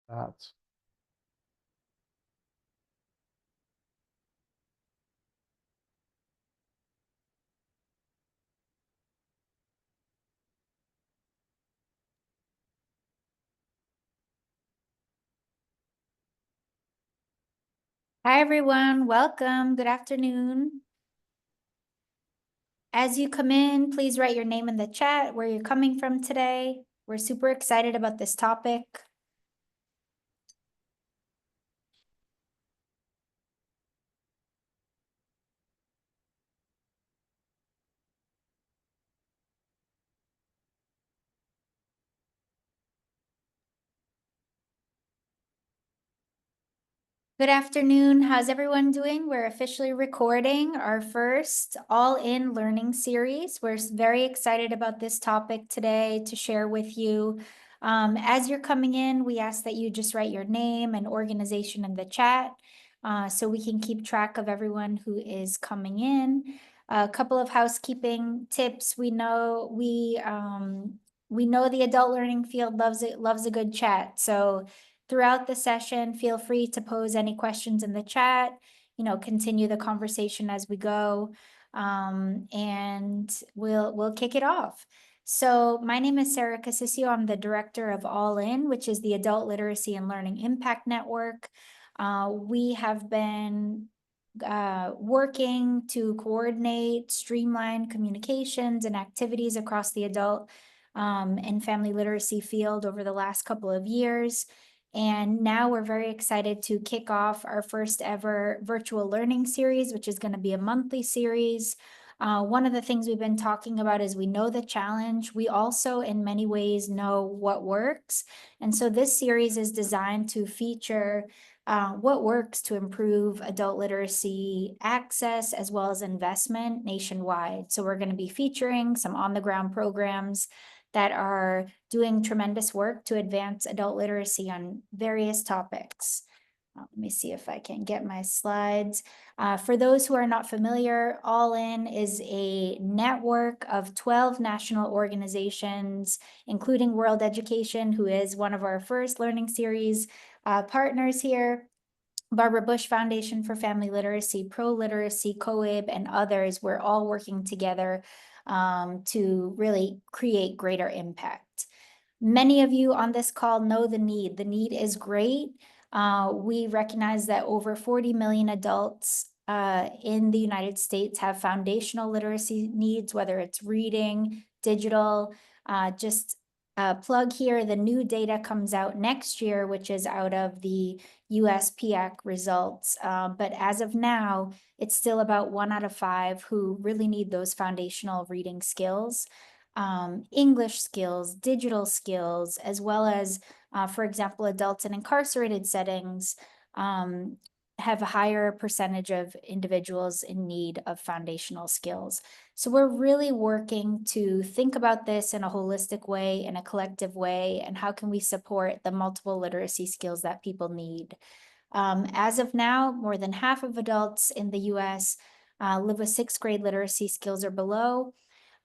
That. Hi, everyone. Welcome. Good afternoon. As you come in, please write your name in the chat, where you're coming from today. We're super excited about this topic. Good afternoon. How's everyone doing? We're officially recording our first all-in learning series. We're very excited about this topic today to share with you. As you're coming in, we ask that you just write your name and organization in the chat so we can keep track of everyone who is coming in. A couple of housekeeping tips. We know the adult learning field loves a good chat. So throughout the session, feel free to pose any questions in the chat, continue the conversation as we go, and we'll kick it off. So my name is Sarah Casisio. I'm the director of All In, which is the Adult Literacy and Learning Impact Network. We have been working to coordinate, streamline communications and activities across the adult and family literacy field over the last couple of years. And now we're very excited to kick off our first ever virtual learning series, which is going to be a monthly series. One of the things we've been talking about is we know the challenge. We also, in many ways, know what works. And so this series is designed to feature what works to improve adult literacy access as well as investment nationwide. So we're going to be featuring some on-the-ground programs that are doing tremendous work to advance adult literacy on various topics. Let me see if I can get my slides. For those who are not familiar, All In is a network of 12 national organizations, including World Education, who is one of our first learning series partners here. Barbara Bush Foundation for Family Literacy, Pro Literacy, COAB, and others. We're all working together to really create greater impact. Many of you on this call know the need. The need is great. We recognize that over 40 million adults in the United States have foundational literacy needs, whether it's reading, digital, just plug here, the new data comes out next year, which is out of the USPIAC results. But as of now, it's still about 1 out of 5 who really need those foundational reading skills, English skills, digital skills, as well as, for example, adults in incarcerated settings have a higher percentage of individuals in need of foundational skills. So we're really working to think about this in a holistic way, in a collective way, and how can we support the multiple literacy skills that people need. As of now, more than half of adults in the US live with 6th grade literacy skills or below.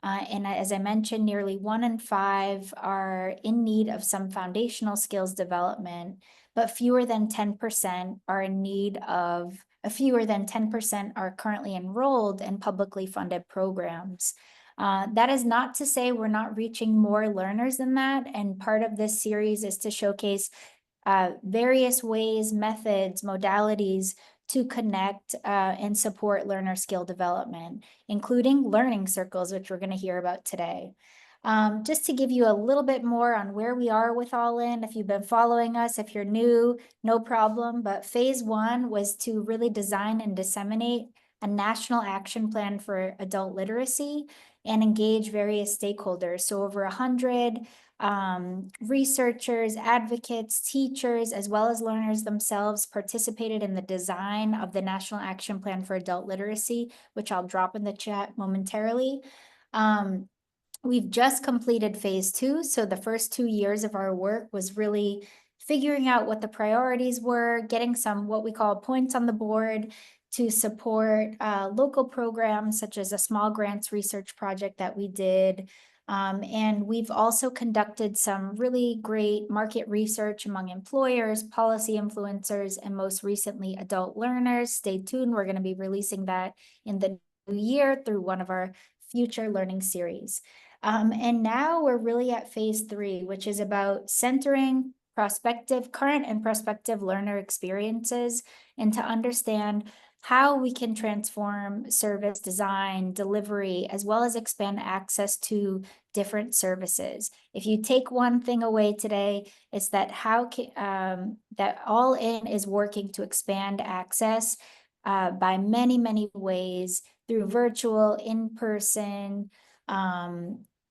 And as I mentioned, nearly 1 in 5 are in need of some foundational skills development, but fewer than 10% are in need of, fewer than 10% are currently enrolled in publicly funded programs. That is not to say we're not reaching more learners than that. And part of this series is to showcase various ways, methods, modalities to connect and support learner skill development, including learning circles, which we're going to hear about today. Just to give you a little bit more on where we are with All In, if you've been following us, if you're new, no problem. But phase 1 was to really design and disseminate a national action plan for adult literacy and engage various stakeholders. So over 100 researchers, advocates, teachers, as well as learners themselves participated in the design of the National Action Plan for Adult Literacy, which I'll drop in the chat momentarily. We've just completed phase 2. So the first 2 years of our work was really figuring out what the priorities were, getting some what we call points on the board to support local programs, such as a small grants research project that we did, And we've also conducted some really great market research among employers, policy influencers, and most recently adult learners. Stay tuned. We're going to be releasing that in the new year through one of our future learning series. And now we're really at phase 3, which is about centering current and prospective learner experiences, and to understand how we can transform service design, delivery, as well as expand access to different services. If you take one thing away today, it's that that All In is working to expand access by many, many ways through virtual, in-person,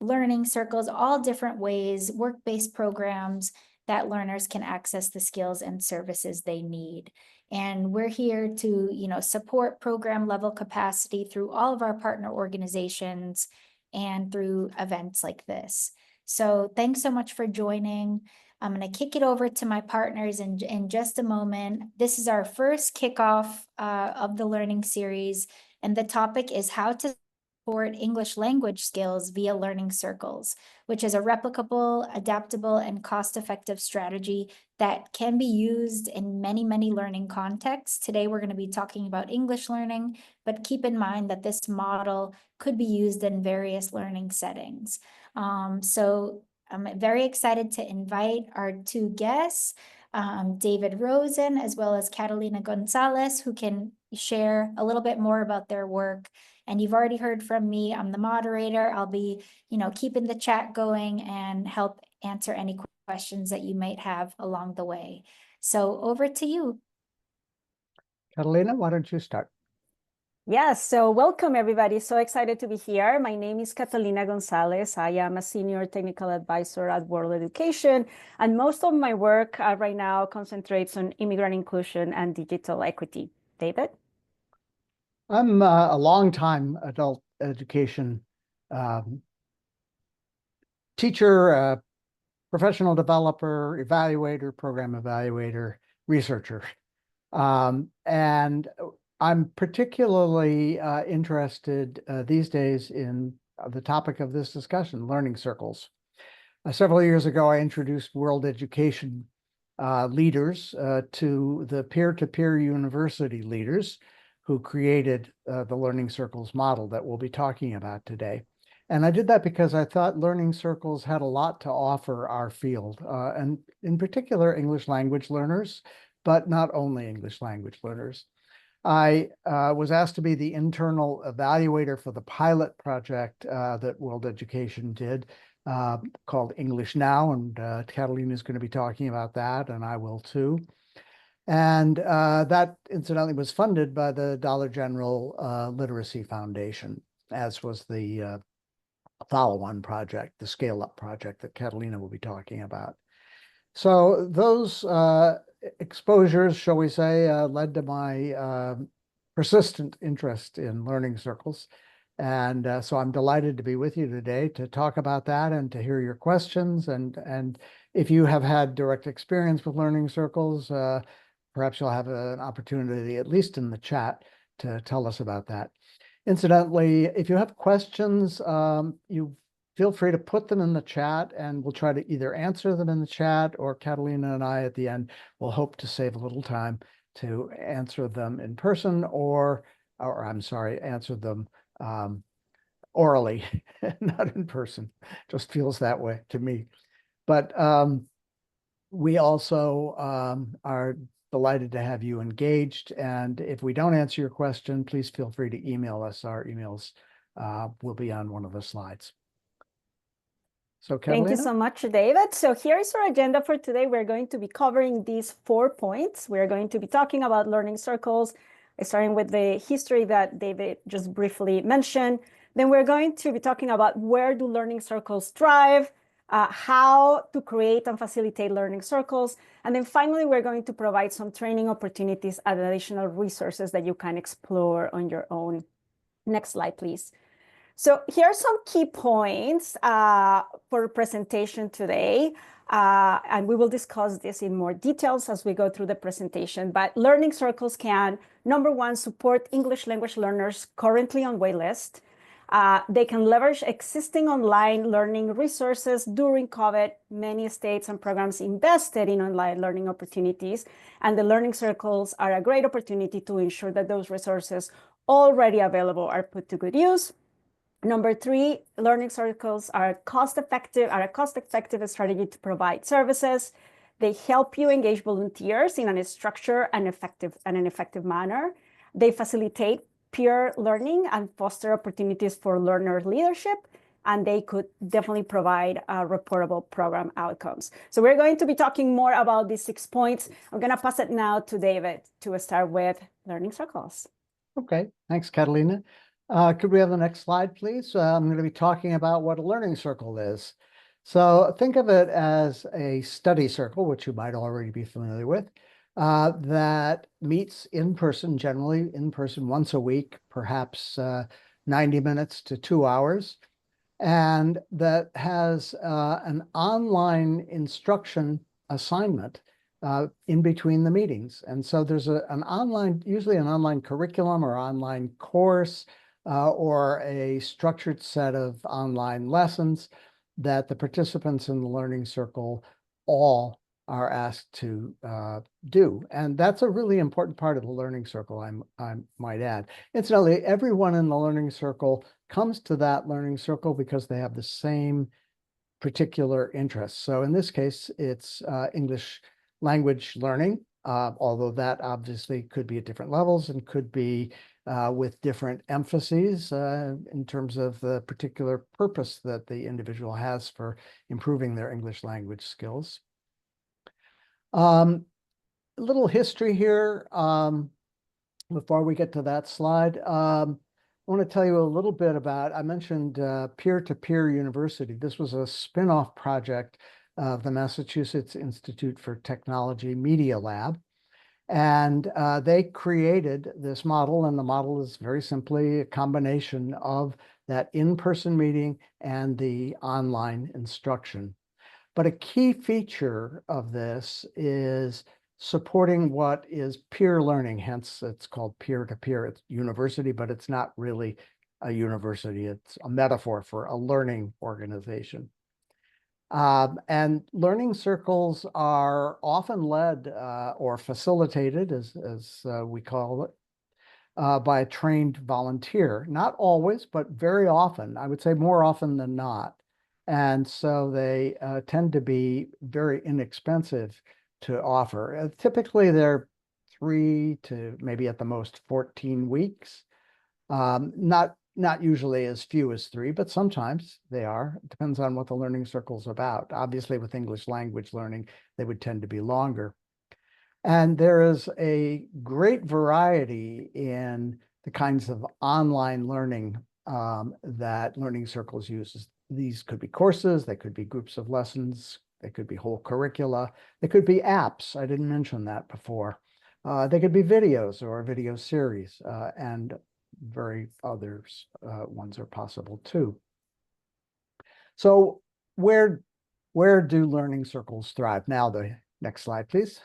learning circles, all different ways, work-based programs that learners can access the skills and services they need. And we're here to, support program level capacity through all of our partner organizations and through events like this. So thanks so much for joining. I'm going to kick it over to my partners in just a moment. This is our first kickoff of the learning series, and the topic is how to support English language skills via learning circles, which is a replicable, adaptable, and cost-effective strategy that can be used in many, many learning contexts. Today, we're going to be talking about English learning, but keep in mind that this model could be used in various learning settings. So I'm very excited to invite our 2 guests, David Rosen, as well as Catalina González, who can share a little bit more about their work. And you've already heard from me. I'm the moderator. I'll be, keeping the chat going and help answer any questions that you might have along the way. So over to you. Catalina, why don't you start? Yes, so welcome everybody. So excited to be here. My name is Catalina González. I am a senior technical advisor at World Education, and most of my work right now concentrates on immigrant inclusion and digital equity. David? I'm a long-time adult education teacher, professional developer, evaluator, program evaluator, researcher. And I'm particularly interested these days in the topic of this discussion, learning circles. Several years ago, I introduced World Education leaders to the peer-to-peer university leaders who created the learning circles model that we'll be talking about today. And I did that because I thought learning circles had a lot to offer our field, and in particular, English language learners, but not only English language learners. I was asked to be the internal evaluator for the pilot project that World Education did called English Now, and Catalina is going to be talking about that, and I will too. And that, incidentally, was funded by the Dollar General Literacy Foundation, as was the follow-on project, the scale-up project that Catalina will be talking about. So those exposures, shall we say, led to my persistent interest in learning circles. And so I'm delighted to be with you today to talk about that and to hear your questions. And if you have had direct experience with learning circles, perhaps you'll have an opportunity, at least in the chat, to tell us about that. Incidentally, if you have questions, you feel free to put them in the chat, and we'll try to either answer them in the chat, or Catalina and I at the end will hope to save a little time to answer them in person, or I'm sorry, answer them orally, not in person. Just feels that way to me. But we also are delighted to have you engaged. And if we don't answer your question, please feel free to email us. Our emails will be on one of the slides. So Catalina? Thank you so much, David. So here is our agenda for today. We're going to be covering these 4 points. We're going to be talking about learning circles, starting with the history that David just briefly mentioned. Then we're going to be talking about where do learning circles thrive, how to create and facilitate learning circles. And then finally, we're going to provide some training opportunities and additional resources that you can explore on your own. Next slide, please. So here are some key points for presentation today. And we will discuss this in more details as we go through the presentation. But learning circles can, number one, support English language learners currently on waitlist. They can leverage existing online learning resources. During COVID, many states and programs invested in online learning opportunities, and the learning circles are a great opportunity to ensure that those resources already available are put to good use. Number three, learning circles are a cost-effective strategy to provide services. They help you engage volunteers in a structured and effective manner. They facilitate peer learning and foster opportunities for learner leadership, and they could definitely provide reportable program outcomes. So we're going to be talking more about these 6 points. I'm going to pass it now to David to start with learning circles. Okay, thanks, Catalina. Could we have the next slide, please? I'm going to be talking about what a learning circle is. So think of it as a study circle, which you might already be familiar with, that meets in person, generally in person once a week, perhaps 90 minutes to 2 hours, and that has an online instruction assignment in between the meetings. And so there's usually an online curriculum or online course or a structured set of online lessons that the participants in the learning circle all are asked to do. And that's a really important part of the learning circle, I might add. Incidentally, everyone in the learning circle comes to that learning circle because they have the same particular interests. So in this case, it's English language learning, although that obviously could be at different levels and could be with different emphases in terms of the particular purpose that the individual has for improving their English language skills. A little history here before we get to that slide. I want to tell you a little bit about, I mentioned Peer-to-Peer University. This was a spin-off project of the Massachusetts Institute for Technology Media Lab. And they created this model, and the model is very simply a combination of that in-person meeting and the online instruction. But a key feature of this is supporting what is peer learning, hence it's called peer-to-peer. It's university, but it's not really a university. It's a metaphor for a learning organization. And learning circles are often led or facilitated, as we call it, by a trained volunteer. Not always, but very often. I would say more often than not. And so they tend to be very inexpensive to offer. Typically, they're 3 to maybe at the most 14 weeks. Not usually as few as 3, but sometimes they are. It depends on what the learning circle's about. Obviously, with English language learning, they would tend to be longer. And there is a great variety in the kinds of online learning that learning circles use. These could be courses, they could be groups of lessons, they could be whole curricula, they could be apps. I didn't mention that before. They could be videos or a video series, and very others ones are possible too. So where do learning circles thrive? Now the next slide, please.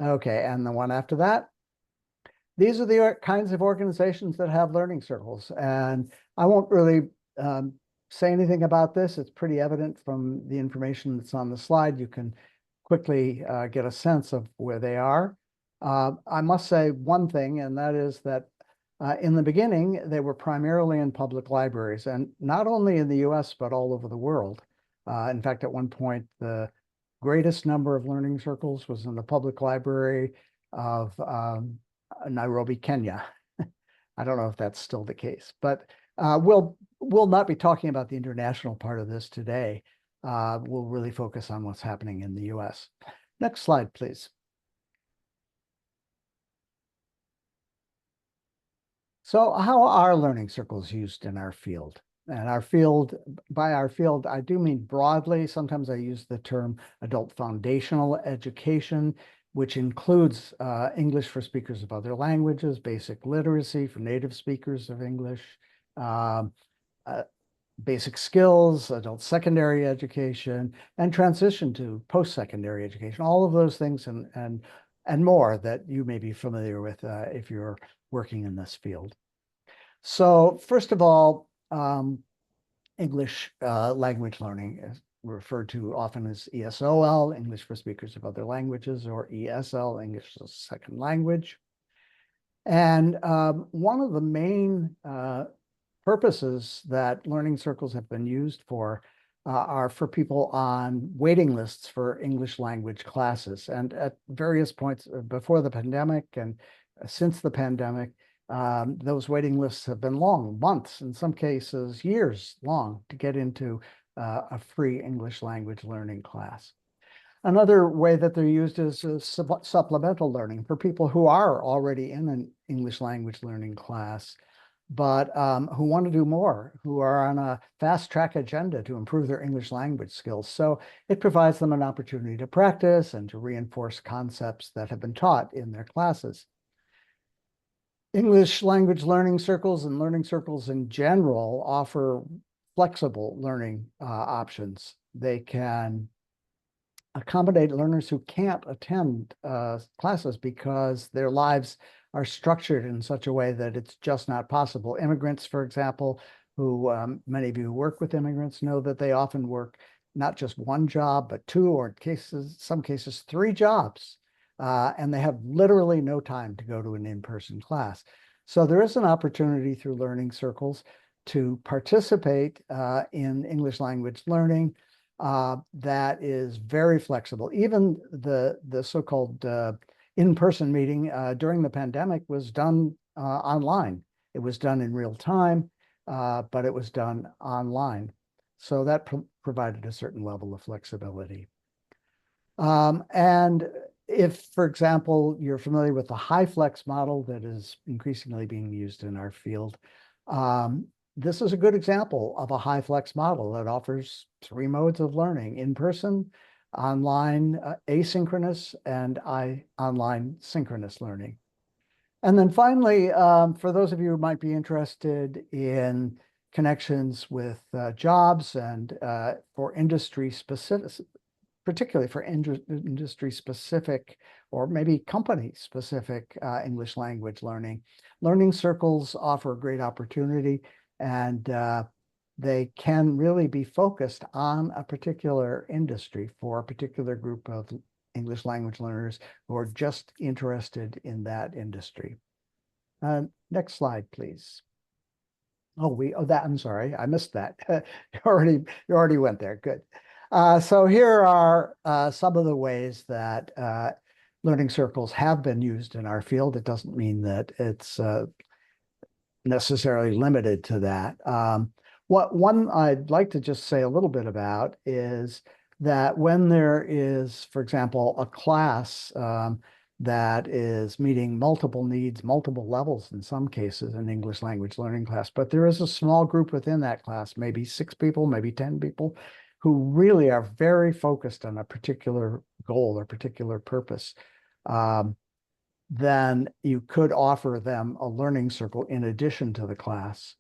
Okay, and the one after that. These are the kinds of organizations that have learning circles, and I won't really say anything about this. It's pretty evident from the information that's on the slide. You can quickly get a sense of where they are. I must say one thing, and that is that in the beginning, they were primarily in public libraries, and not only in the US, but all over the world. In fact, at one point, the greatest number of learning circles was in the public library of Nairobi, Kenya. I don't know if that's still the case, but we'll not be talking about the international part of this today. We'll really focus on what's happening in the US. Next slide, please. So how are learning circles used in our field? And our field, by our field, I do mean broadly. Sometimes I use the term adult foundational education, which includes English for speakers of other languages, basic literacy for native speakers of English, basic skills, adult secondary education, and transition to post-secondary education. All of those things and more that you may be familiar with if you're working in this field. So first of all, English language learning is referred to often as ESOL, English for Speakers of Other Languages, or ESL, English as a Second Language. And one of the main purposes that learning circles have been used for are for people on waiting lists for English language classes. And at various points before the pandemic and since the pandemic, those waiting lists have been long, months, in some cases years long, to get into a free English language learning class. Another way that they're used is supplemental learning for people who are already in an English language learning class, but who want to do more, who are on a fast track agenda to improve their English language skills. So it provides them an opportunity to practice and to reinforce concepts that have been taught in their classes. English language learning circles and learning circles in general offer flexible learning options. They can accommodate learners who can't attend classes because their lives are structured in such a way that it's just not possible. Immigrants, for example, who many of you who work with immigrants know that they often work not just one job, but two, or some cases, three jobs. And they have literally no time to go to an in-person class. So there is an opportunity through learning circles to participate in English language learning that is very flexible. Even the so-called in-person meeting during the pandemic was done online. It was done in real time, but it was done online. So that provided a certain level of flexibility. And if, for example, you're familiar with the HyFlex model that is increasingly being used in our field, this is a good example of a HyFlex model that offers three modes of learning: in-person, online asynchronous, and online synchronous learning. And then finally, for those of you who might be interested in connections with jobs and for industry specific, particularly for industry specific or maybe company specific English language learning, learning circles offer a great opportunity, and they can really be focused on a particular industry for a particular group of English language learners who are just interested in that industry. Next slide, please. I'm sorry, I missed that. You already went there. Good. So here are some of the ways that learning circles have been used in our field. It doesn't mean that it's necessarily limited to that. One I'd like to just say a little bit about is that when there is, for example, a class that is meeting multiple needs, multiple levels in some cases, an English language learning class, but there is a small group within that class, maybe 6 people, maybe 10 people, who really are very focused on a particular goal or particular purpose, then you could offer them a learning circle in addition to the class.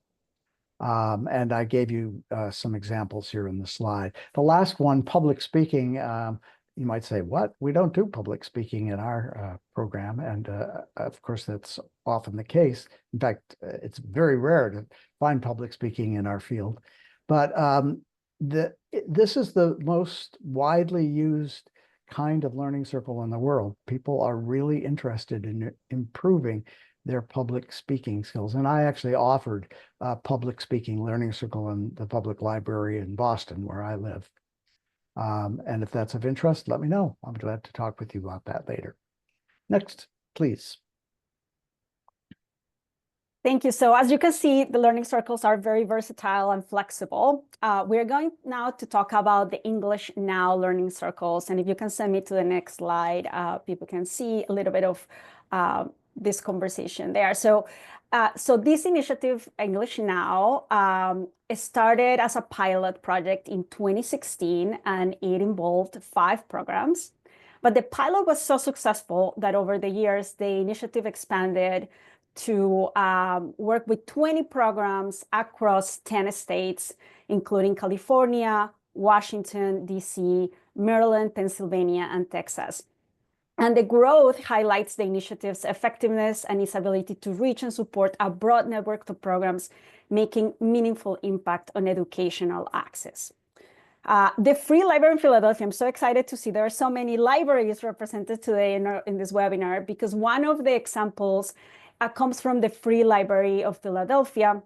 And I gave you some examples here in the slide. The last one, public speaking, you might say, what? We don't do public speaking in our program. And of course, that's often the case. In fact, it's very rare to find public speaking in our field. But this is the most widely used kind of learning circle in the world. People are really interested in improving their public speaking skills. And I actually offered a public speaking learning circle in the public library in Boston, where I live. And if that's of interest, let me know. I'm glad to talk with you about that later. Next, please. Thank you. So as you can see, the learning circles are very versatile and flexible. We're going now to talk about the English Now learning circles. And if you can send me to the next slide, people can see a little bit of this conversation there. So this initiative, English Now, it started as a pilot project in 2016, and it involved 5 programs. But the pilot was so successful that over the years, the initiative expanded to work with 20 programs across 10 states, including California, Washington, D.C., Maryland, Pennsylvania, and Texas. And the growth highlights the initiative's effectiveness and its ability to reach and support a broad network of programs, making meaningful impact on educational access. The Free Library in Philadelphia, I'm so excited to see there are so many libraries represented today in this webinar, because one of the examples comes from the Free Library of Philadelphia,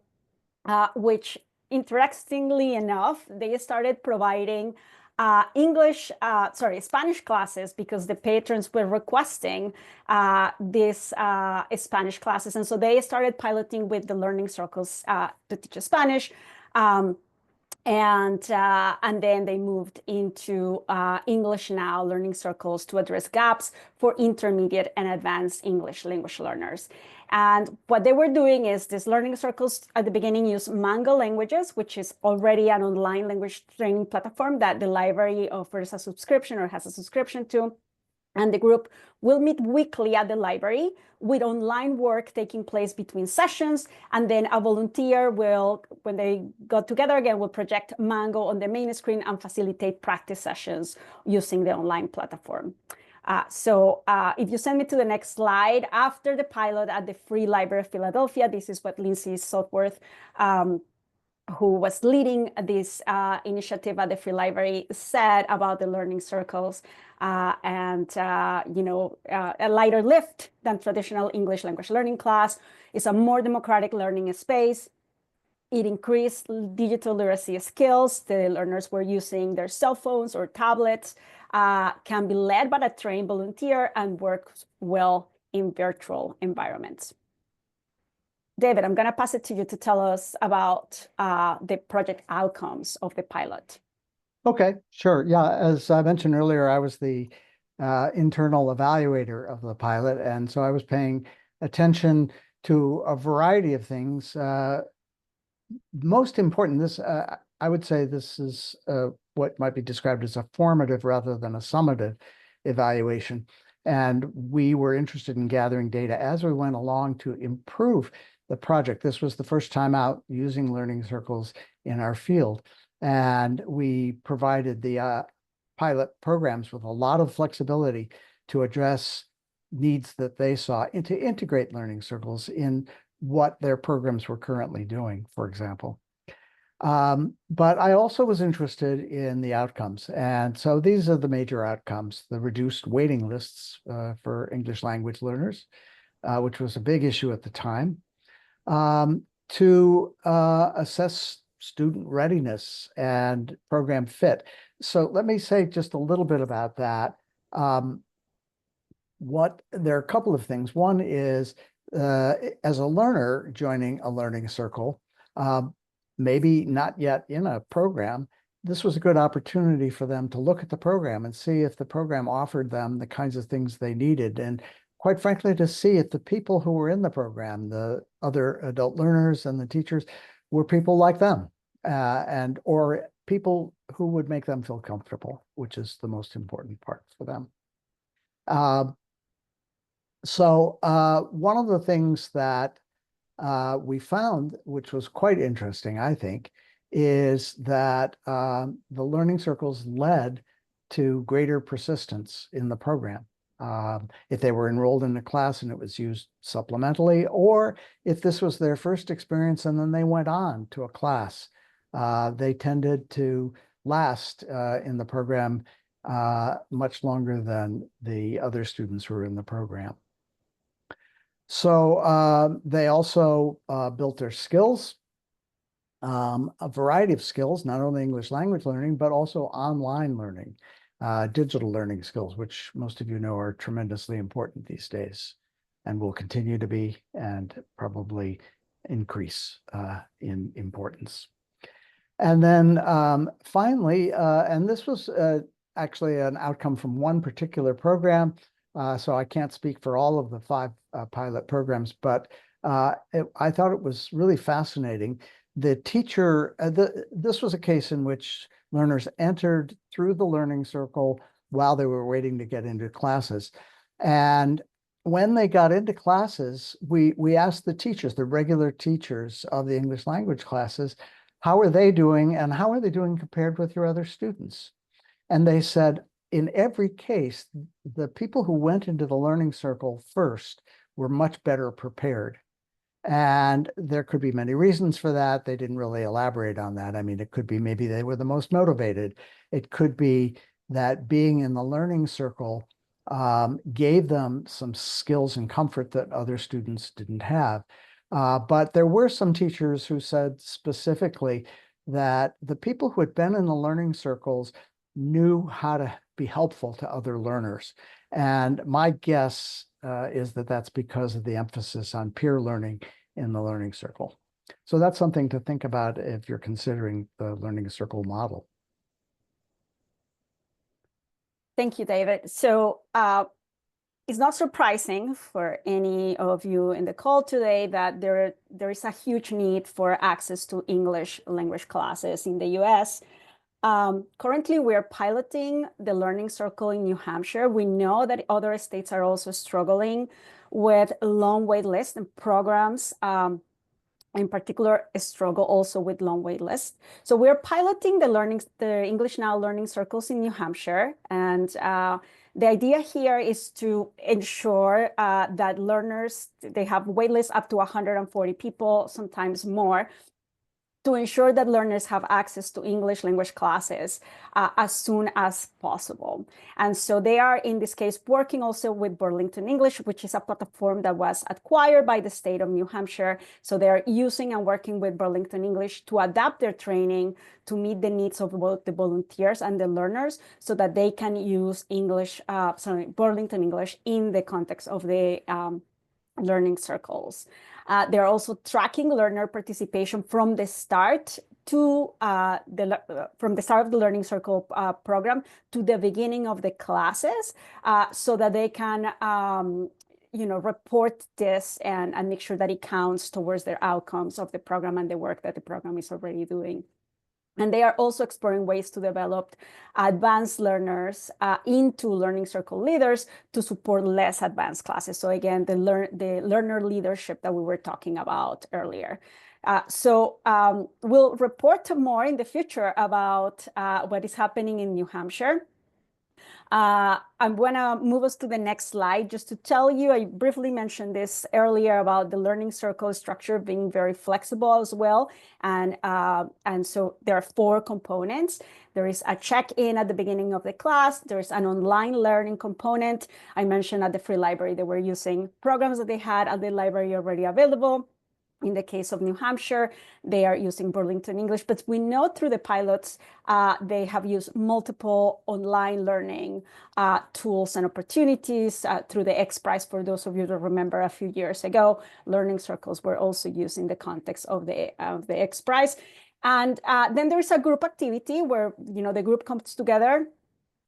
which, interestingly enough, they started providing Spanish classes because the patrons were requesting these Spanish classes. And so they started piloting with the learning circles to teach Spanish. And then they moved into English Now learning circles to address gaps for intermediate and advanced English language learners. And what they were doing is these learning circles at the beginning use Mango Languages, which is already an online language training platform that the library offers a subscription or has a subscription to. And the group will meet weekly at the library with online work taking place between sessions. And then a volunteer will, when they go together again, will project Mango on the main screen and facilitate practice sessions using the online platform. If you send me to the next slide, after the pilot at the Free Library of Philadelphia, this is what Lindsay Southworth, who was leading this initiative at the Free Library, said about the learning circles. A lighter lift than traditional English language learning class. Is a more democratic learning space. It increased digital literacy skills. The learners were using their cell phones or tablets, can be led by a trained volunteer, and works well in virtual environments. David, I'm going to pass it to you to tell us about the project outcomes of the pilot. Okay, sure. Yeah, as I mentioned earlier, I was the internal evaluator of the pilot, and so I was paying attention to a variety of things. Most important, I would say this is what might be described as a formative rather than a summative evaluation. And we were interested in gathering data as we went along to improve the project. This was the first time out using learning circles in our field. And we provided the pilot programs with a lot of flexibility to address needs that they saw and to integrate learning circles in what their programs were currently doing, for example. But I also was interested in the outcomes. And so these are the major outcomes: the reduced waiting lists for English language learners, which was a big issue at the time, to assess student readiness and program fit. So let me say just a little bit about that. There are a couple of things. One is, as a learner joining a learning circle, maybe not yet in a program, this was a good opportunity for them to look at the program and see if the program offered them the kinds of things they needed. And quite frankly, to see if the people who were in the program, the other adult learners and the teachers, were people like them, or people who would make them feel comfortable, which is the most important part for them. One of the things that we found, which was quite interesting, I think, is that the learning circles led to greater persistence in the program. If they were enrolled in a class and it was used supplementally, or if this was their first experience and then they went on to a class, they tended to last in the program much longer than the other students who were in the program. So they also built their skills, a variety of skills, not only English language learning, but also online learning. Digital learning skills, which most of you know are tremendously important these days and will continue to be and probably increase in importance. And then finally, and this was actually an outcome from one particular program, so I can't speak for all of the 5 pilot programs, but I thought it was really fascinating. The teacher, this was a case in which learners entered through the learning circle while they were waiting to get into classes. And when they got into classes, we asked the teachers, the regular teachers of the English language classes, how are they doing and how are they doing compared with your other students? And they said, in every case, the people who went into the learning circle first were much better prepared. And there could be many reasons for that. They didn't really elaborate on that. I mean, it could be maybe they were the most motivated. It could be that being in the learning circle gave them some skills and comfort that other students didn't have. But there were some teachers who said specifically that the people who had been in the learning circles knew how to be helpful to other learners. And my guess is that that's because of the emphasis on peer learning in the learning circle. So that's something to think about if you're considering the learning circle model. Thank you, David. So it's not surprising for any of you in the call today that there is a huge need for access to English language classes in the US. Currently, we're piloting the Learning Circle in New Hampshire. We know that other states are also struggling with long wait lists and programs. In particular, struggle also with long wait lists. So we're piloting the English Now Learning Circles in New Hampshire. And the idea here is to ensure that learners, they have wait lists up to 140 people, sometimes more, to ensure that learners have access to English language classes as soon as possible. And so they are, in this case, working also with Burlington English, which is a platform that was acquired by the state of New Hampshire. So they're using and working with Burlington English to adapt their training to meet the needs of both the volunteers and the learners so that they can use Burlington English in the context of the learning circles. They're also tracking learner participation from the start to from the start of the Learning Circle program to the beginning of the classes, so that they can report this and make sure that it counts towards their outcomes of the program and the work that the program is already doing. And they are also exploring ways to develop advanced learners into Learning Circle leaders to support less advanced classes. So again, the learner leadership that we were talking about earlier. So we'll report more in the future about what is happening in New Hampshire. I'm going to move us to the next slide just to tell you, I briefly mentioned this earlier about the learning circle structure being very flexible as well. And so there are 4 components. There is a check-in at the beginning of the class. There's an online learning component. I mentioned at the free library, they were using programs that they had at the library already available. In the case of New Hampshire, they are using Burlington English, but we know through the pilots, they have used multiple online learning tools and opportunities through the X Prize. For those of you that remember a few years ago, learning circles were also used in the context of the X Prize. And then there's a group activity where the group comes together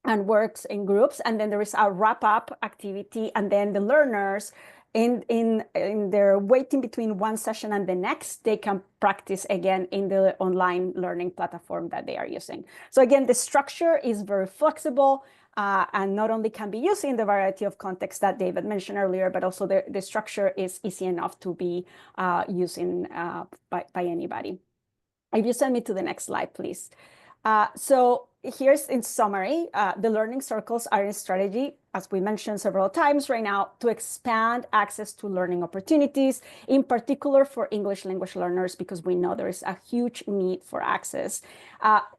and works in groups, and then there is a wrap-up activity, and then the learners in their waiting between one session and the next, they can practice again in the online learning platform that they are using. So again, the structure is very flexible and not only can be used in the variety of contexts that David mentioned earlier, but also the structure is easy enough to be used by anybody. If you send me to the next slide, please. So here's in summary, the learning circles are a strategy, as we mentioned several times right now, to expand access to learning opportunities, in particular for English language learners, because we know there is a huge need for access.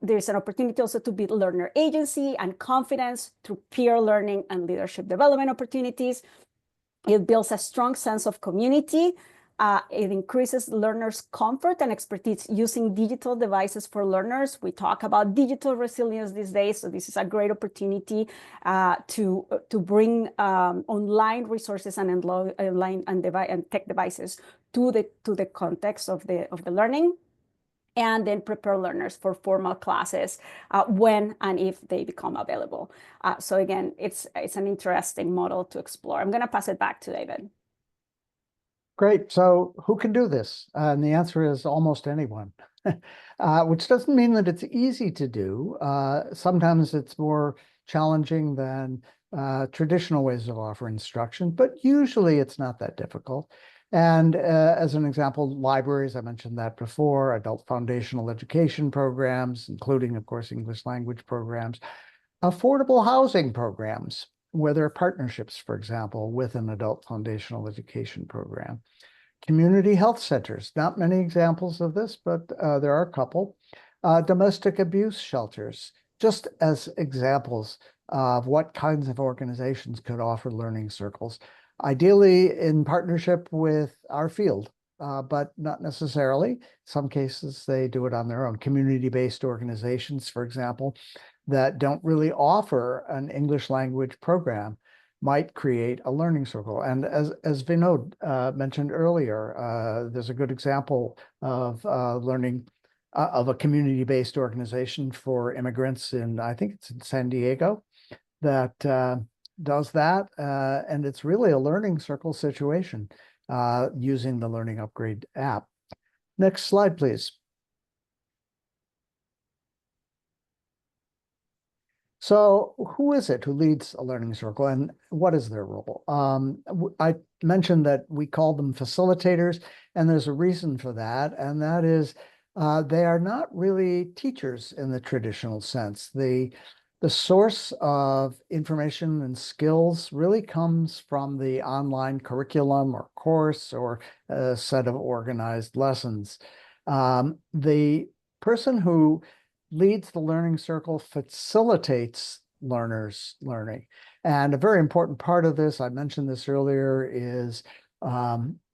There's an opportunity also to build learner agency and confidence through peer learning and leadership development opportunities. It builds a strong sense of community. It increases learners' comfort and expertise using digital devices for learners. We talk about digital resilience these days, so this is a great opportunity to bring online resources and online and tech devices to the context of the learning, and then prepare learners for formal classes when and if they become available. So again, it's an interesting model to explore. I'm going to pass it back to David. Great. So who can do this? And the answer is almost anyone, which doesn't mean that it's easy to do. Sometimes it's more challenging than traditional ways of offering instruction, but usually it's not that difficult. And as an example, libraries, I mentioned that before, adult foundational education programs, including, of course, English language programs, Affordable housing programs, where there are partnerships, for example, with an adult foundational education program. Community health centers, not many examples of this, but there are a couple. Domestic abuse shelters, just as examples of what kinds of organizations could offer learning circles, ideally in partnership with our field, but not necessarily. Some cases they do it on their own. Community-based organizations, for example, that don't really offer an English language program might create a learning circle. And as Vinod mentioned earlier, there's a good example of learning of a community-based organization for immigrants in, I think it's in San Diego, that does that. And it's really a learning circle situation using the Learning Upgrade app. Next slide, please. So who is it who leads a learning circle and what is their role? I mentioned that we call them facilitators, and there's a reason for that, and that is they are not really teachers in the traditional sense. The source of information and skills really comes from the online curriculum or course or a set of organized lessons. The person who leads the learning circle facilitates learners' learning. And a very important part of this, I mentioned this earlier, is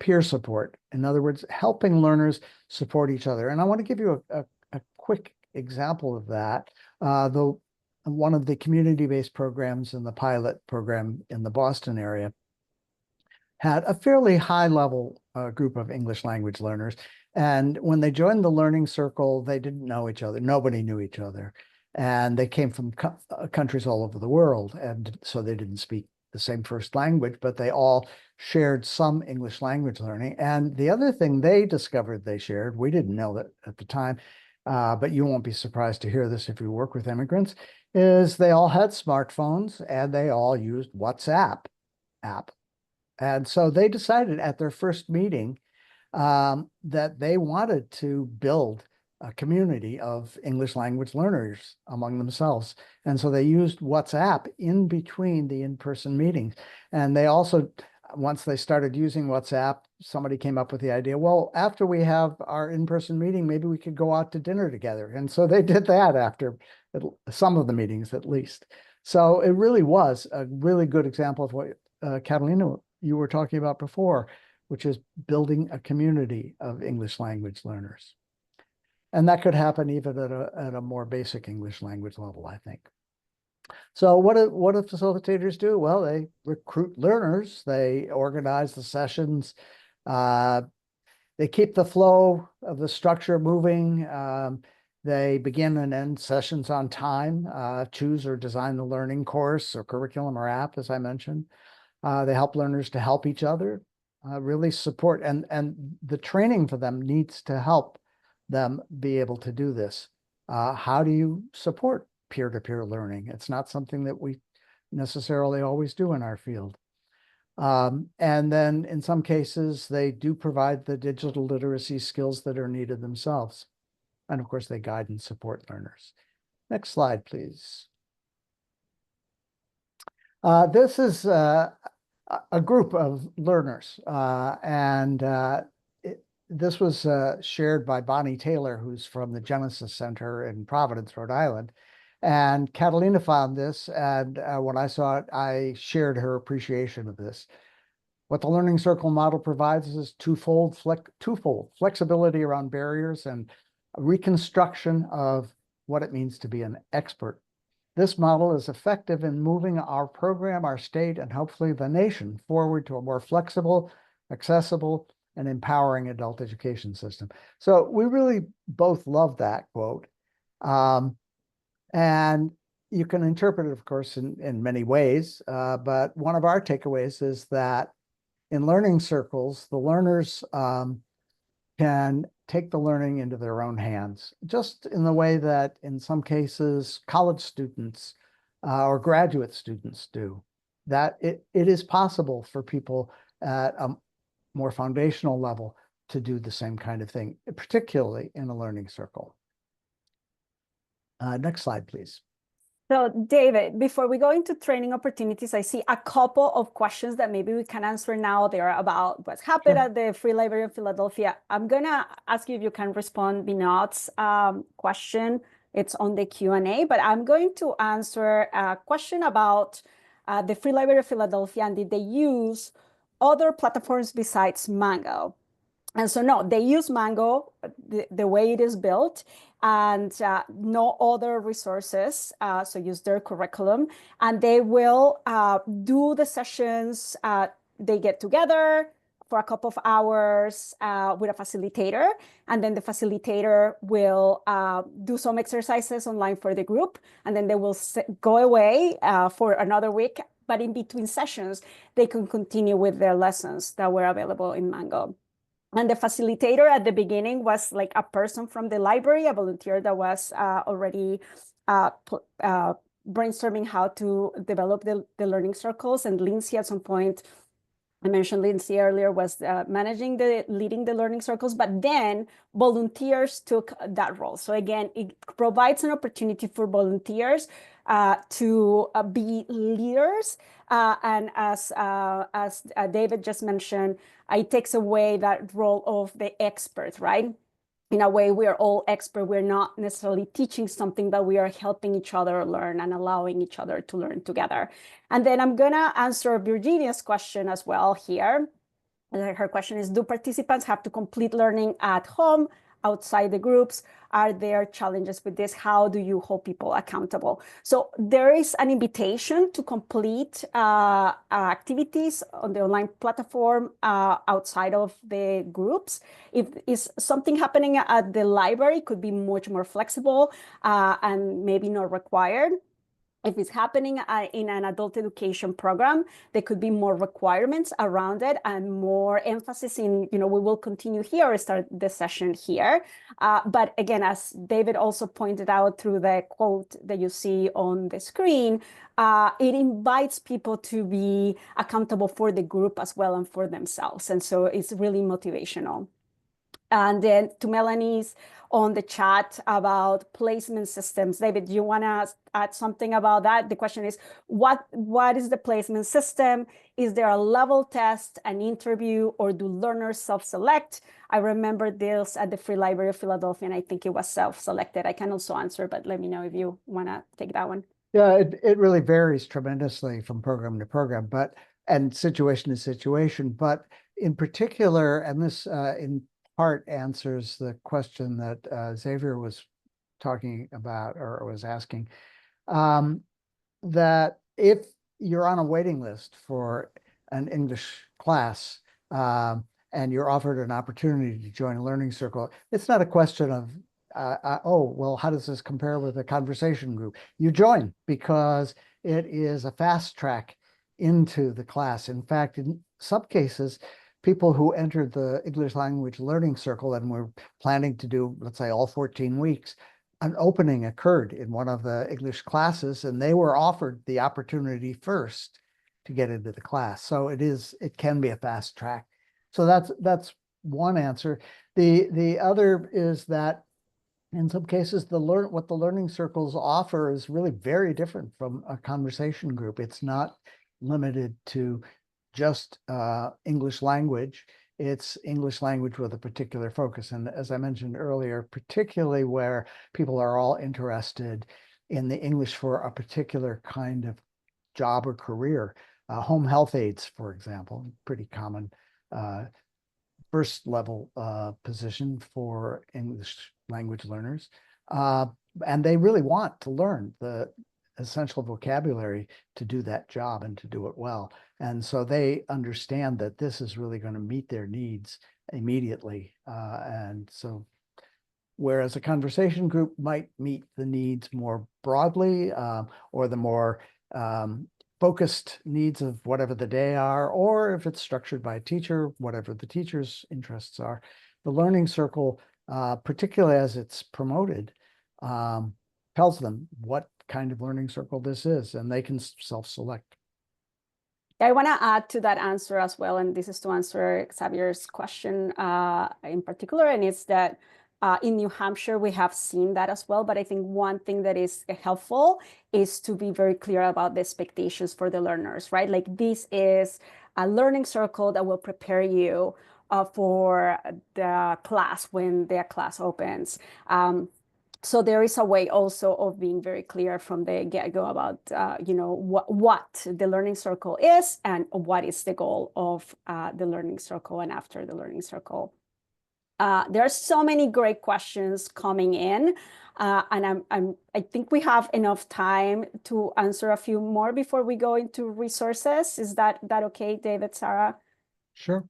peer support. In other words, helping learners support each other. And I want to give you a quick example of that. One of the community-based programs in the pilot program in the Boston area had a fairly high level group of English language learners. And when they joined the learning circle, they didn't know each other. Nobody knew each other. And they came from countries all over the world. And so they didn't speak the same first language, but they all shared some English language learning. And the other thing they discovered they shared, we didn't know that at the time, but you won't be surprised to hear this if you work with immigrants, is they all had smartphones and they all used WhatsApp app. And so they decided at their first meeting that they wanted to build a community of English language learners among themselves. And so they used WhatsApp in between the in-person meetings. And they also, once they started using WhatsApp, somebody came up with the idea, well, after we have our in-person meeting, maybe we could go out to dinner together. And so they did that after some of the meetings, at least. So it really was a really good example of what Catalina, you were talking about before, which is building a community of English language learners. And that could happen even at a more basic English language level, I think. So what do facilitators do? Well, they recruit learners, they organize the sessions, they keep the flow of the structure moving. They begin and end sessions on time, choose or design the learning course or curriculum or app, as I mentioned. They help learners to help each other, really support, and the training for them needs to help them be able to do this. How do you support peer-to-peer learning? It's not something that we necessarily always do in our field. And then in some cases, they do provide the digital literacy skills that are needed themselves. And of course, they guide and support learners. Next slide, please. This is a group of learners, this was shared by Bonnie Taylor, who's from the Genesis Center in Providence, Rhode Island. And Catalina found this, and when I saw it, I shared her appreciation of this. What the Learning Circle model provides is twofold flexibility around barriers and a reconstruction of what it means to be an expert. This model is effective in moving our program, our state, and hopefully the nation forward to a more flexible, accessible, and empowering adult education system. So we really both love that quote. And you can interpret it, of course, in many ways. But one of our takeaways is that in learning circles, the learners can take the learning into their own hands, just in the way that in some cases college students or graduate students do. That it is possible for people at a more foundational level to do the same kind of thing, particularly in a learning circle. Next slide, please. So David, before we go into training opportunities, I see a couple of questions that maybe we can answer now. They're about what's happened Sure. at the Free Library of Philadelphia. I'm gonna ask you if you can respond Binod's question. It's on the Q&A, but I'm going to answer a question about the Free Library of Philadelphia and did they use other platforms besides Mango? And so no, they use Mango the way it is built and no other resources. So use their curriculum and they will do the sessions. They get together for a couple of hours with a facilitator. And then the facilitator will do some exercises online for the group. And then they will go away for another week. But in between sessions, they can continue with their lessons that were available in Mango. And the facilitator at the beginning was like a person from the library, a volunteer that was already brainstorming how to develop the learning circles. And Lindsay at some point, I mentioned Lindsay earlier, was leading the learning circles, but then volunteers took that role. So again, it provides an opportunity for volunteers to be leaders. And as David just mentioned, it takes away that role of the expert, right? In a way, we are all expert. We're not necessarily teaching something, but we are helping each other learn and allowing each other to learn together. And then I'm gonna answer Virginia's question as well here. Her question is, do participants have to complete learning at home, outside the groups? Are there challenges with this? How do you hold people accountable? So there is an invitation to complete activities on the online platform outside of the groups. If is something happening at the library, could be much more flexible and maybe not required. If it's happening in an adult education program, there could be more requirements around it and more emphasis in, we will continue here or start the session here. But again, as David also pointed out through the quote that you see on the screen, it invites people to be accountable for the group as well and for themselves. And so it's really motivational. And then to Melanie's on the chat about placement systems. David, do you want to add something about that? The question is, what is the placement system? Is there a level test, an interview, or do learners self-select? I remember this at the Free Library of Philadelphia, and I think it was self-selected. I can also answer, but let me know if you want to take that one. Yeah, it really varies tremendously from program to program, and situation to situation. But in particular, and this in part answers the question that Xavier was talking about or was asking, that if you're on a waiting list for an English class and you're offered an opportunity to join a learning circle, it's not a question of, oh, well, how does this compare with a conversation group? You join because it is a fast track into the class. In fact, in some cases, people who entered the English language learning circle and were planning to do, let's say, all 14 weeks, an opening occurred in one of the English classes, and they were offered the opportunity first to get into the class. So it can be a fast track. So that's one answer. The other is that in some cases, what the learning circles offer is really very different from a conversation group. It's not limited to just English language. It's English language with a particular focus. And as I mentioned earlier, particularly where people are all interested in the English for a particular kind of job or career. Home health aides, for example, pretty common first level position for English language learners. And they really want to learn the essential vocabulary to do that job and to do it well. And so they understand that this is really going to meet their needs immediately. And so whereas a conversation group might meet the needs more broadly or the more focused needs of whatever the day are, or if it's structured by a teacher, whatever the teacher's interests are, the learning circle, particularly as it's promoted, tells them what kind of learning circle this is, and they can self-select. I want to add to that answer as well, and this is to answer Xavier's question in particular, and it's that In New Hampshire, we have seen that as well. But I think one thing that is helpful is to be very clear about the expectations for the learners, right? Like this is a learning circle that will prepare you for the class when the class opens. So there is a way also of being very clear from the get-go about, what the learning circle is and what is the goal of the learning circle and after the learning circle. There are so many great questions coming in, and I think we have enough time to answer a few more before we go into resources. Is that okay, David, Sarah? Sure.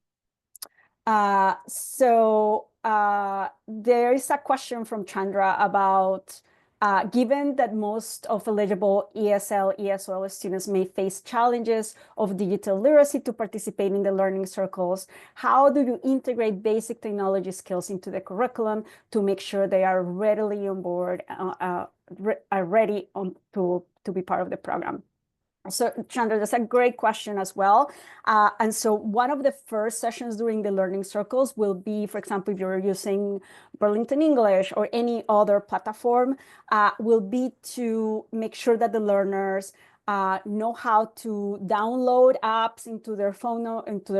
There is a question from Chandra about given that most of eligible ESL, ESOL students may face challenges of digital literacy to participate in the learning circles, how do you integrate basic technology skills into the curriculum to make sure they are readily on board, ready to be part of the program? So Chandra, that's a great question as well. And so one of the first sessions during the learning circles will be, for example, if you're using Burlington English or any other platform, will be to make sure that the learners know how to download apps into their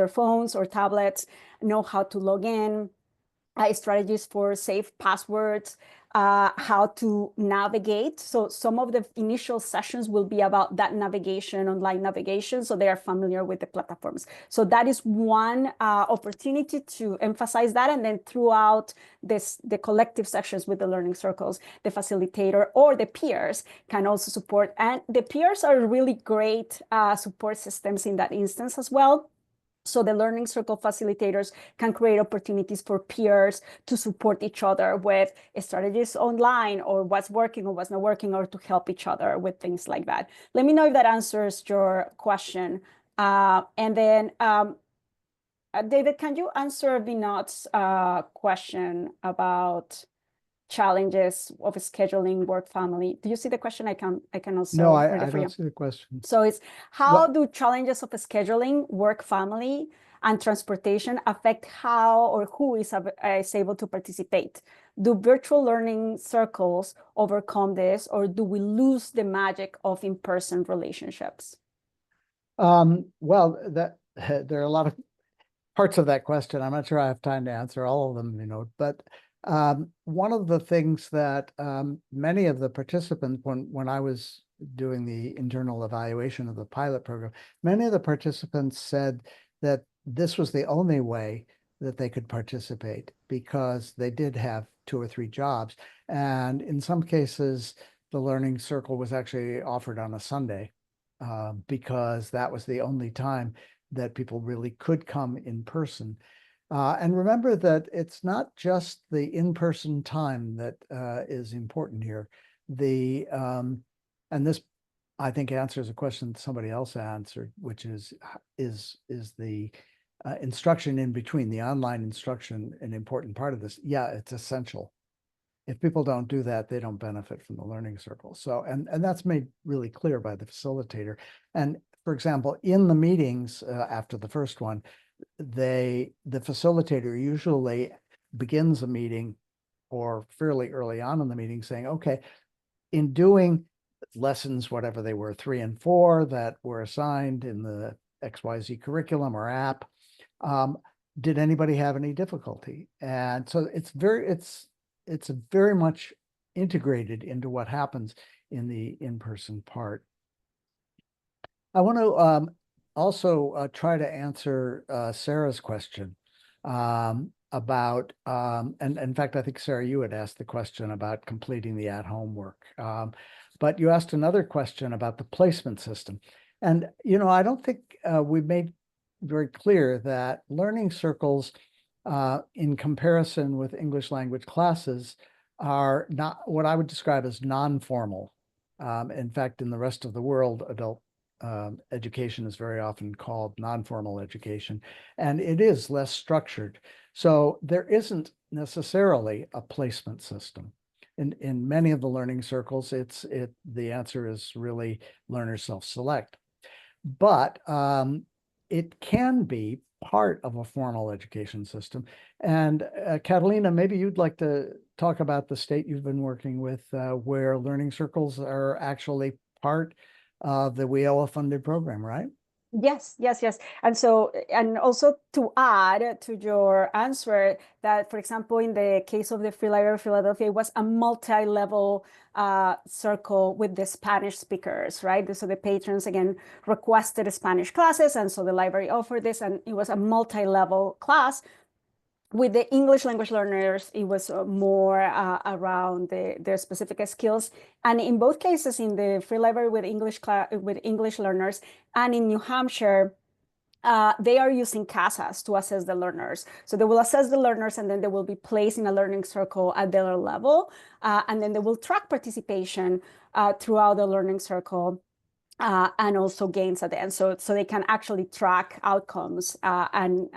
phones or tablets, know how to log in, strategies for safe passwords, how to navigate. So some of the initial sessions will be about that navigation, online navigation, so they are familiar with the platforms. So that is one opportunity to emphasize that. And then throughout the collective sessions with the learning circles, the facilitator or the peers can also support. And the peers are really great support systems in that instance as well. So the learning circle facilitators can create opportunities for peers to support each other with strategies online or what's working or what's not working, or to help each other with things like that. Let me know if that answers your question. And then, David, can you answer Vinod's question about challenges of scheduling work family? Do you see the question? I can also No, read it I for you. don't see the question. So it's how do challenges of scheduling, work, family, and transportation affect how or who is able to participate? Do virtual learning circles overcome this, or do we lose the magic of in-person relationships? Well, there are a lot of parts of that question. I'm not sure I have time to answer all of them, but one of the things that many of the participants, when I was doing the internal evaluation of the pilot program, many of the participants said that this was the only way that they could participate because they did have 2 or 3 jobs. And in some cases, the learning circle was actually offered on a Sunday because that was the only time that people really could come in person. And remember that it's not just the in-person time that is important here. And this, I think, answers a question somebody else answered, which is the instruction in between, the online instruction, an important part of this? Yeah, it's essential. If people don't do that, they don't benefit from the learning circle. So, and that's made really clear by the facilitator. And for example, in the meetings after the first one, the facilitator usually begins a meeting or fairly early on in the meeting saying, okay, in doing lessons, whatever they were, 3 and 4 that were assigned in the XYZ curriculum or app, did anybody have any difficulty? And so it's very much integrated into what happens in the in-person part. I want to also try to answer Sarah's question about, and in fact, I think, Sarah, you had asked the question about completing the at-home work. But you asked another question about the placement system. And, I don't think we've made very clear that learning circles in comparison with English language classes are not what I would describe as non-formal. In fact, in the rest of the world, adult education is very often called non-formal education, and it is less structured. So there isn't necessarily a placement system. In many of the learning circles, the answer is really learners self-select. But it can be part of a formal education system. And Catalina, maybe you'd like to talk about the state you've been working with where learning circles are actually part of the WIOA funded program, right? Yes, yes, yes. And so, and also to add to your answer that, for example, in the case of the Free Library of Philadelphia, it was a multi-level circle with the Spanish speakers, right? So the patrons, again, requested Spanish classes. And so the library offered this, and it was a multi-level class. With the English language learners, it was more around their specific skills. And in both cases, in the Free Library with English learners and in New Hampshire, they are using CASAs to assess the learners. So they will assess the learners, and then they will be placed in a learning circle at their level. And then they will track participation throughout the learning circle. And also gains at the end. So they can actually track outcomes and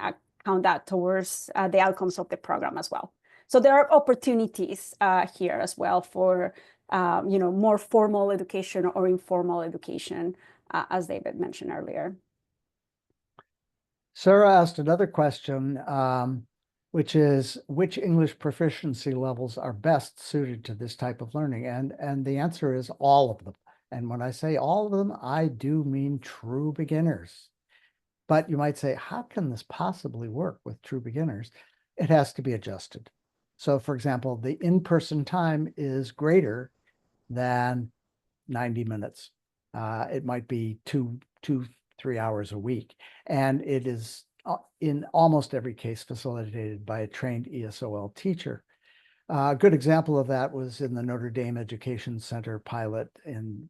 count that towards the outcomes of the program as well. So there are opportunities here as well for more formal education or informal education, as David mentioned earlier. Sarah asked another question, which is, which English proficiency levels are best suited to this type of learning? And the answer is all of them. And when I say all of them, I do mean true beginners. But you might say, how can this possibly work with true beginners? It has to be adjusted. So for example, the in-person time is greater than 90 minutes. It might be 3 hours a week. And it is in almost every case facilitated by a trained ESOL teacher. A good example of that was in the Notre Dame Education Center pilot. In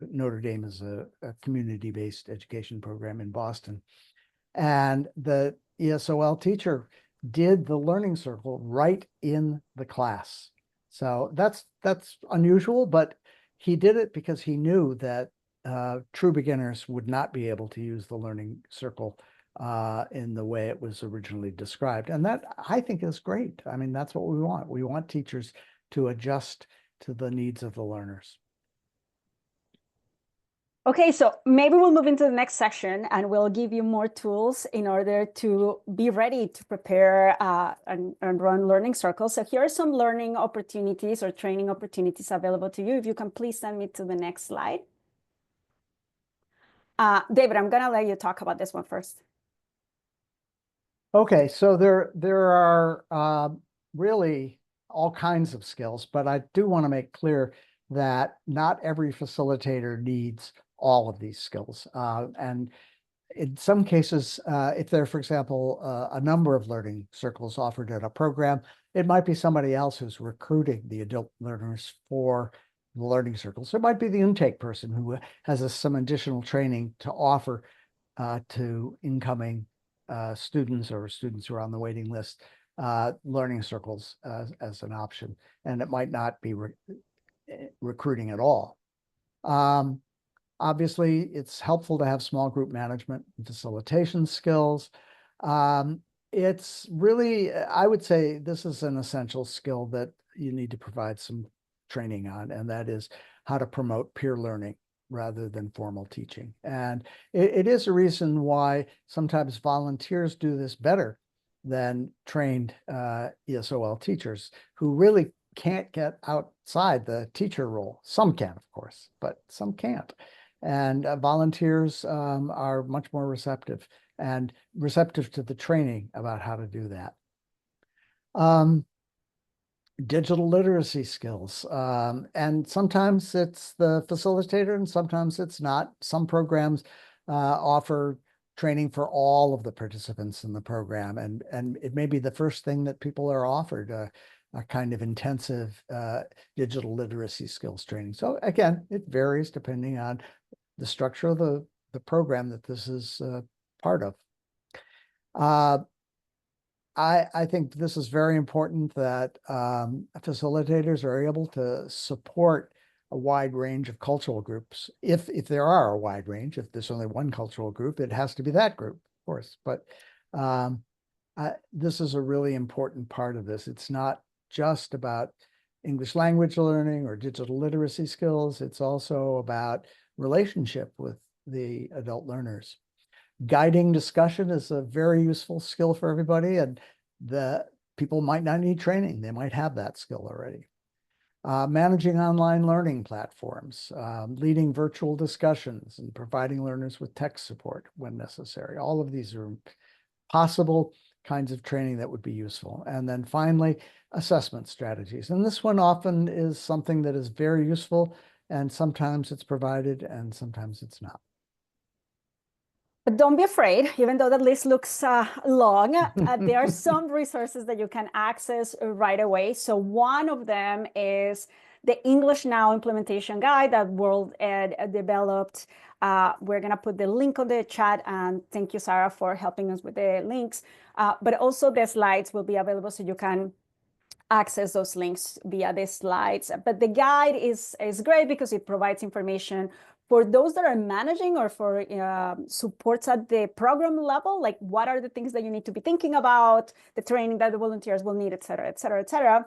Notre Dame is a community-based education program in Boston. And the ESOL teacher did the learning circle right in the class. So that's unusual, but he did it because he knew that true beginners would not be able to use the learning circle in the way it was originally described. And that, I think, is great. I mean, that's what we want. We want teachers to adjust to the needs of the learners. Okay, so maybe we'll move into the next section, and we'll give you more tools in order to be ready to prepare and run learning circles. So here are some learning opportunities or training opportunities available to you. If you can please send me to the next slide. David, I'm gonna let you talk about this one first. Okay, so there are really all kinds of skills, but I do want to make clear that not every facilitator needs all of these skills. And in some cases, if there are, for example, a number of learning circles offered at a program, it might be somebody else who's recruiting the adult learners for the learning circles. It might be the intake person who has some additional training to offer to incoming students or students who are on the waiting list, learning circles as an option. And it might not be recruiting at all. Obviously, it's helpful to have small group management and facilitation skills. It's really, I would say this is an essential skill that you need to provide some training on, and that is how to promote peer learning rather than formal teaching. And it is a reason why sometimes volunteers do this better than trained ESOL teachers who really can't get outside the teacher role. Some can, of course, but some can't. And volunteers are much more receptive to the training about how to do that. Digital literacy skills. And sometimes it's the facilitator and sometimes it's not. Some programs offer training for all of the participants in the program. And it may be the first thing that people are offered, a kind of intensive digital literacy skills training. So again, it varies depending on the structure of the program that this is part of. I think this is very important that facilitators are able to support a wide range of cultural groups. If there are a wide range, if there's only one cultural group, it has to be that group, of course. But this is a really important part of this. It's not just about English language learning or digital literacy skills. It's also about relationship with the adult learners. Guiding discussion is a very useful skill for everybody, and the people might not need training. They might have that skill already. Managing online learning platforms, leading virtual discussions, and providing learners with tech support when necessary. All of these are possible kinds of training that would be useful. And then finally, assessment strategies. And this one often is something that is very useful, and sometimes it's provided and sometimes it's not. But don't be afraid, even though the list looks long, there are some resources that you can access right away. So one of them is the English Now implementation guide that World Ed developed. We're going to put the link on the chat, and thank you, Sarah, for helping us with the links. But also the slides will be available, so you can access those links via the slides. But the guide is great because it provides information for those that are managing or for supports at the program level, like what are the things that you need to be thinking about, the training that the volunteers will need, et cetera, et cetera, et cetera.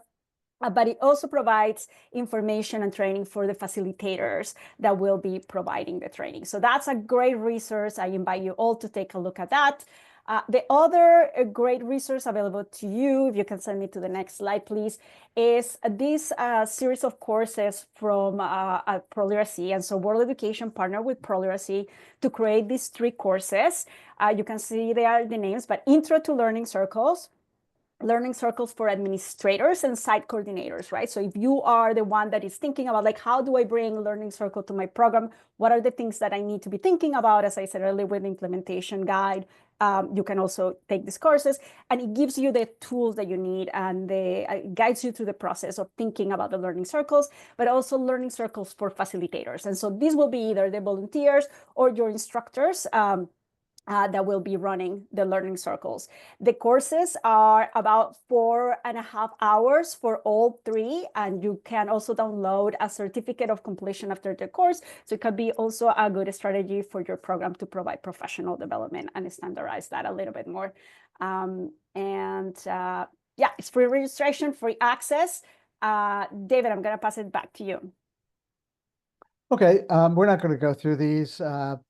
But it also provides information and training for the facilitators that will be providing the training. So that's a great resource. I invite you all to take a look at that. The other great resource available to you, if you can send me to the next slide, please, is this series of courses from ProLiteracy. And so World Education partnered with ProLiteracy to create these 3 courses. You can see they are the names, but Intro to Learning Circles, Learning Circles for administrators and site coordinators, right? So if you are the one that is thinking about, like, how do I bring Learning Circle to my program? What are the things that I need to be thinking about? As I said earlier, with the implementation guide, you can also take these courses, and it gives you the tools that you need, and it guides you through the process of thinking about the learning circles, but also learning circles for facilitators. And so these will be either the volunteers or your instructors that will be running the learning circles. The courses are about 4.5 hours for all 3, and you can also download a certificate of completion after the course. So it could be also a good strategy for your program to provide professional development and standardize that a little bit more. Yeah, it's free registration, free access. David, I'm going to pass it back to you. Okay, we're not going to go through these,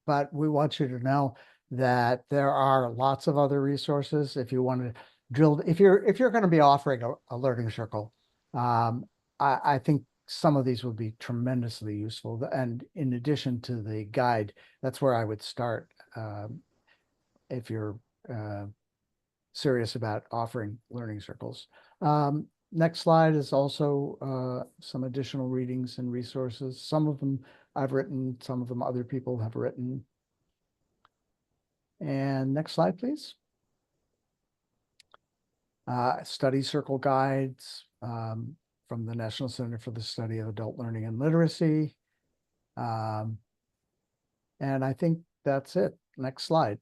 but we want you to know that there are lots of other resources if you want to drill. If you're going to be offering a learning circle, I think some of these would be tremendously useful. And in addition to the guide, that's where I would start if you're serious about offering learning circles. Next slide is also some additional readings and resources. Some of them I've written, some of them other people have written. And next slide, please. Study circle guides from the National Center for the Study of Adult Learning and Literacy. And I think that's it. Next slide.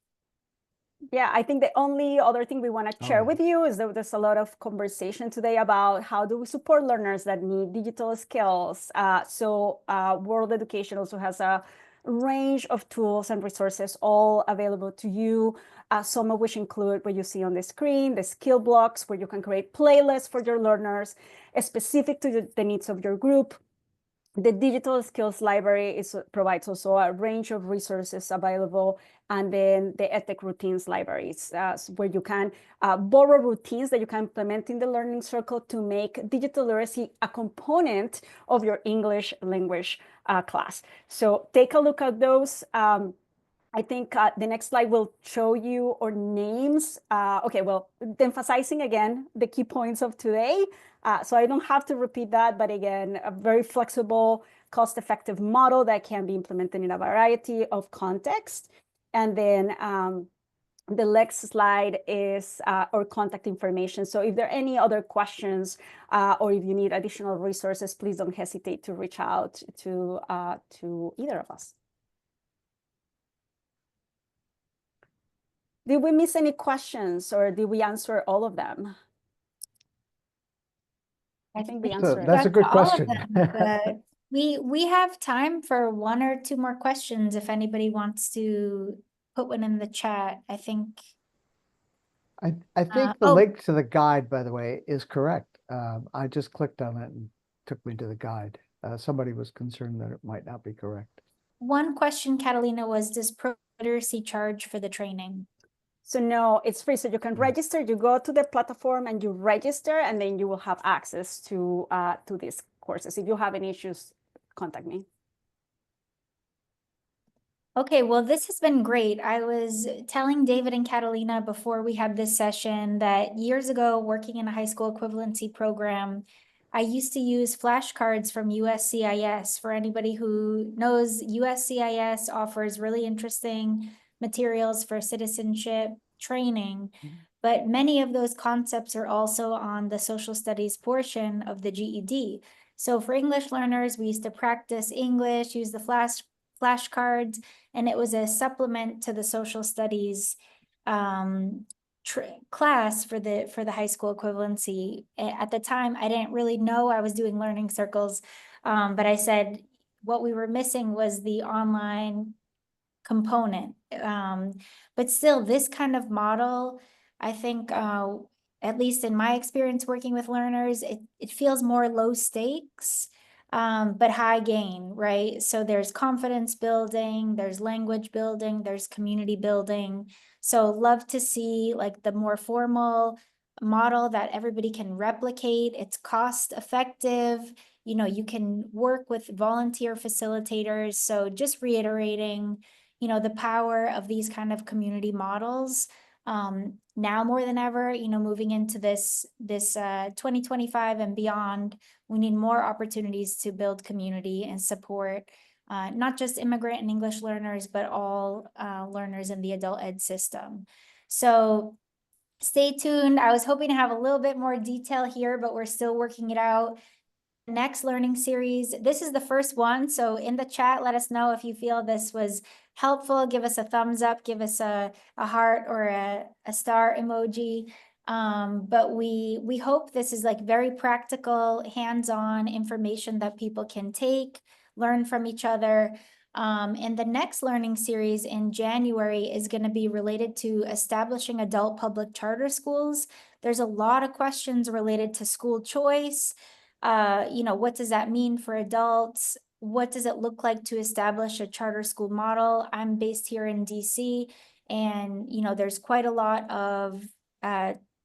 Yeah, I think the only other thing we want to share with you is that there's a lot of conversation today about how do we support learners that need digital skills. World Education also has a range of tools and resources all available to you, some of which include what you see on the screen, the skill blocks, where you can create playlists for your learners specific to the needs of your group. The Digital Skills Library provides also a range of resources available, and then the EdTech Routines Libraries, where you can borrow routines that you can implement in the Learning Circle to make digital literacy a component of your English language class. So take a look at those. I think the next slide will show you our names. Okay, well, emphasizing again the key points of today. So I don't have to repeat that, but again, a very flexible, cost-effective model that can be implemented in a variety of contexts. And then the next slide is our contact information. So if there are any other questions or if you need additional resources, please don't hesitate to reach out to either of us. Did we miss any questions, or did we answer all of them? I think we answered. That's a good question. We have time for 1 or 2 more questions if anybody wants to put one in the chat. I think the link to the guide, by the way, is correct. I just clicked on it and took me to the guide. Somebody was concerned that it might not be correct. One question, Catalina, was, does literacy charge for the training? So no, it's free. So you can register, you go to the platform and you register, and then you will have access to these courses. If you have any issues, contact me. Okay, well, this has been great. I was telling David and Catalina before we had this session that years ago, working in a high school equivalency program, I used to use flashcards from USCIS. For anybody who knows, USCIS offers really interesting materials for citizenship training, but many of those concepts are also on the social studies portion of the GED. So for English learners, we used to practice English, use the flashcards, and it was a supplement to the social studies class for the high school equivalency. At the time, I didn't really know I was doing learning circles, but I said what we were missing was the online component. But still, this kind of model, I think, at least in my experience working with learners, it feels more low stakes, but high gain, right? So there's confidence building, there's language building, there's community building. So love to see like the more formal model that everybody can replicate. It's cost effective. You know, you can work with volunteer facilitators. So just reiterating, you know, the power of these kind of community models. Now more than ever, you know, moving into this 2025 and beyond, we need more opportunities to build community and support not just immigrant and English learners, but all learners in the adult ed system. So stay tuned. I was hoping to have a little bit more detail here, but we're still working it out. Next learning series, this is the first one. So in the chat, let us know if you feel this was helpful. Give us a thumbs up, give us a heart or a star emoji. But we hope this is like very practical, hands-on information that people can take, learn from each other. And the next learning series in January is going to be related to establishing adult public charter schools. There's a lot of questions related to school choice. You know, what does that mean for adults? What does it look like to establish a charter school model? I'm based here in DC, and, you know, there's quite a lot of,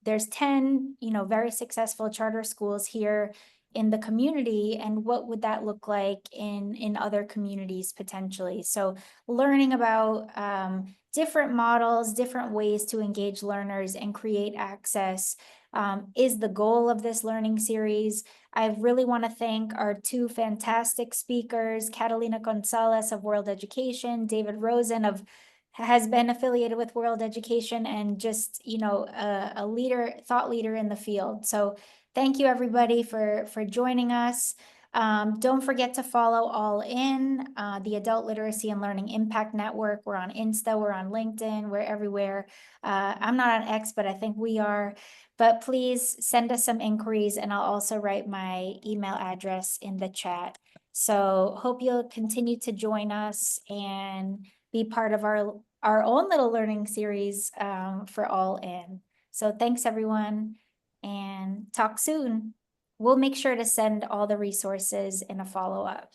there's 10, you know, very successful charter schools here in the community, and what would that look like in other communities potentially? So learning about different models, different ways to engage learners and create access is the goal of this learning series. I really want to thank our two fantastic speakers, Catalina González of World Education, David Rosen has been affiliated with World Education, and just, you know, a leader, thought leader in the field. So thank you everybody for joining us. Don't forget to follow All In, the Adult Literacy and Learning Impact Network. We're on Insta, we're on LinkedIn, we're everywhere. I'm not on X, but I think we are. But please send us some inquiries, and I'll also write my email address in the chat. So hope you'll continue to join us and be part of our own little learning series for All In. So thanks everyone, and talk soon. We'll make sure to send all the resources in a follow-up.